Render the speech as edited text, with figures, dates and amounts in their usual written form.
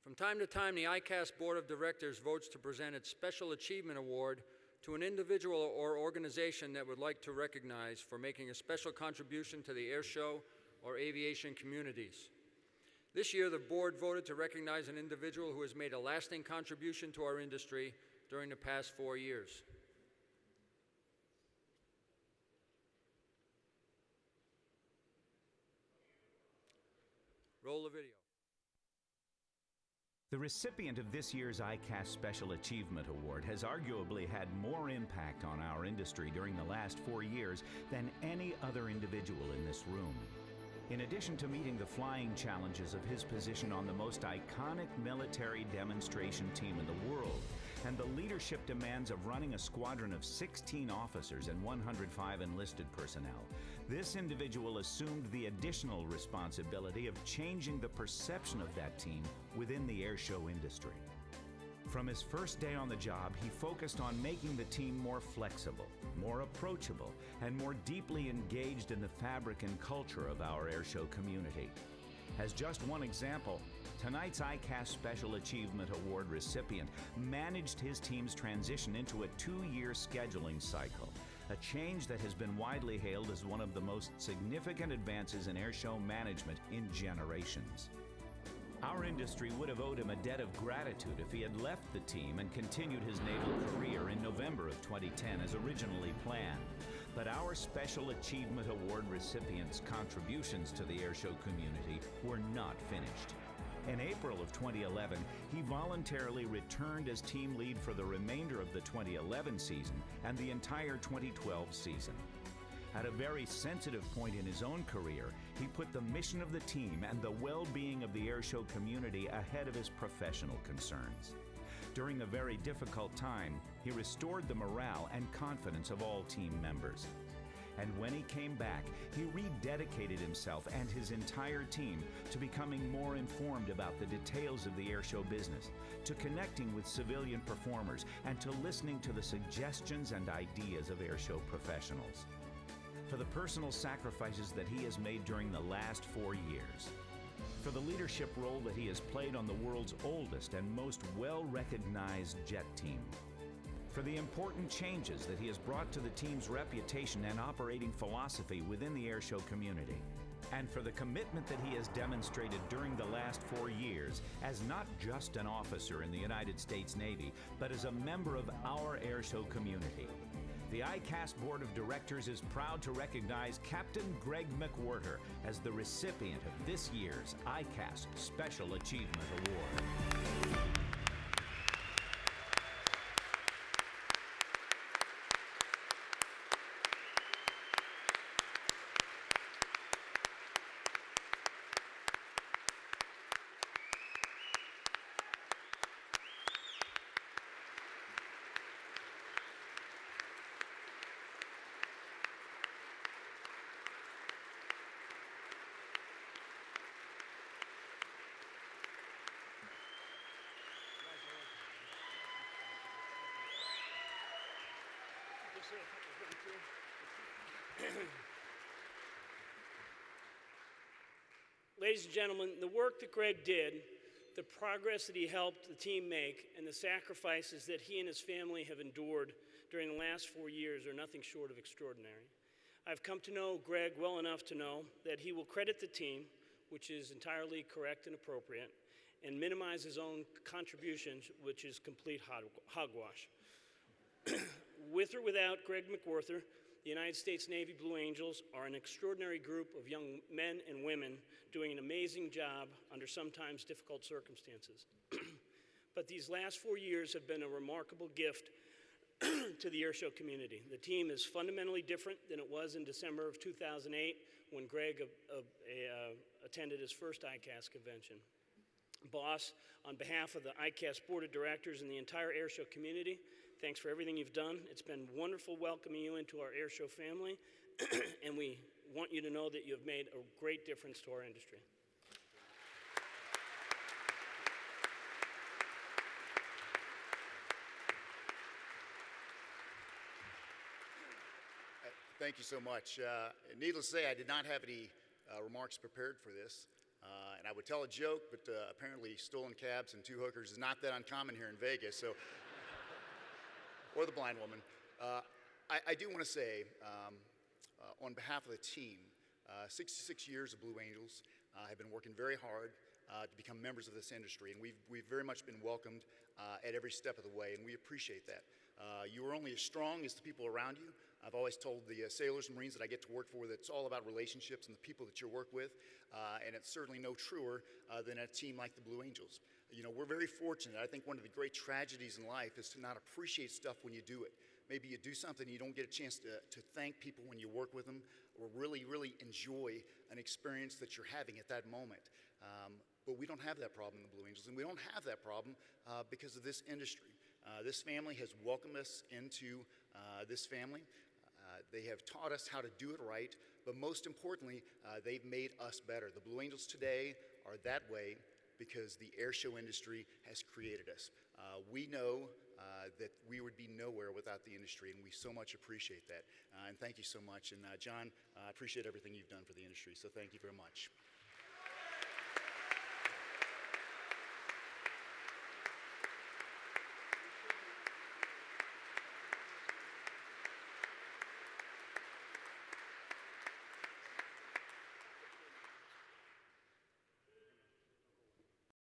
From time to time, the ICAS Board of Directors votes to present its Special Achievement Award to an individual or organization that would like to recognize for making a special contribution to the air show or aviation communities. This year, the board voted to recognize an individual who has made a lasting contribution to our industry during the past 4 years. Roll the video. The recipient of this year's ICAS Special Achievement Award has arguably had more impact on our industry during the last 4 years than any other individual in this room. In addition to meeting the flying challenges of his position on the most iconic military demonstration team in the world, and the leadership demands of running a squadron of 16 officers and 105 enlisted personnel, this individual assumed the additional responsibility of changing the perception of that team within the airshow industry. From his first day on the job, he focused on making the team more flexible, more approachable, and more deeply engaged in the fabric and culture of our airshow community. As just one example, tonight's ICAS Special Achievement Award recipient managed his team's transition into a 2-year scheduling cycle, a change that has been widely hailed as one of the most significant advances in airshow management in generations. Our industry would have owed him a debt of gratitude if he had left the team and continued his naval career in November of 2010 as originally planned. But our Special Achievement Award recipient's contributions to the airshow community were not finished. In April of 2011, he voluntarily returned as team lead for the remainder of the 2011 season and the entire 2012 season. At a very sensitive point in his own career, he put the mission of the team and the well-being of the airshow community ahead of his professional concerns. During a very difficult time, he restored the morale and confidence of all team members. And when he came back, he rededicated himself and his entire team to becoming more informed about the details of the airshow business, to connecting with civilian performers, and to listening to the suggestions and ideas of airshow professionals. For the personal sacrifices that he has made during the last 4 years, for the leadership role that he has played on the world's oldest and most well-recognized jet team, for the important changes that he has brought to the team's reputation and operating philosophy within the airshow community, and for the commitment that he has demonstrated during the last 4 years as not just an officer in the United States Navy, but as a member of our airshow community. The ICAS Board of Directors is proud to recognize Captain Greg McWherter as the recipient of this year's ICAS Special Achievement Award. Ladies and gentlemen, the work that Greg did, the progress that he helped the team make, and the sacrifices that he and his family have endured during the last 4 years are nothing short of extraordinary. I've come to know Greg well enough to know that he will credit the team, which is entirely correct and appropriate, and minimize his own contributions, which is complete hogwash. With or without Greg McWherter, the United States Navy Blue Angels are an extraordinary group of young men and women doing an amazing job under sometimes difficult circumstances. But these last 4 years have been a remarkable gift to the airshow community. The team is fundamentally different than it was in December of 2008 when Greg attended his first ICAS convention. Boss, on behalf of the ICAS Board of Directors and the entire airshow community, thanks for everything you've done. It's been wonderful welcoming you into our airshow family, and we want you to know that you have made a great difference to our industry. Thank you so much. Needless to say, I did not have any remarks prepared for this. And And I would tell a joke, but apparently stolen cabs and 2 hookers is not that uncommon here in Vegas, so, or the blind woman. I do want to say, on behalf of the team, 66 years of Blue Angels have been working very hard to become members of this industry, and we've very much been welcomed at every step of the way, and we appreciate that. You are only as strong as the people around you. I've always told the sailors and Marines that I get to work for that it's all about relationships and the people that you work with, and it's certainly no truer than a team like the Blue Angels. You know, we're very fortunate. I think one of the great tragedies in life is to not appreciate stuff when you do it. Maybe you do something and you don't get a chance to thank people when you work with them, or really, really enjoy an experience that you're having at that moment. But we don't have that problem in the Blue Angels, and we don't have that problem because of this industry. This family has welcomed us into this family. They have taught us how to do it right, but most importantly, they've made us better. The Blue Angels today are that way because the air show industry has created us. We know that we would be nowhere without the industry, and we so much appreciate that. And thank you so much. And John, I appreciate everything you've done for the industry, so thank you very much.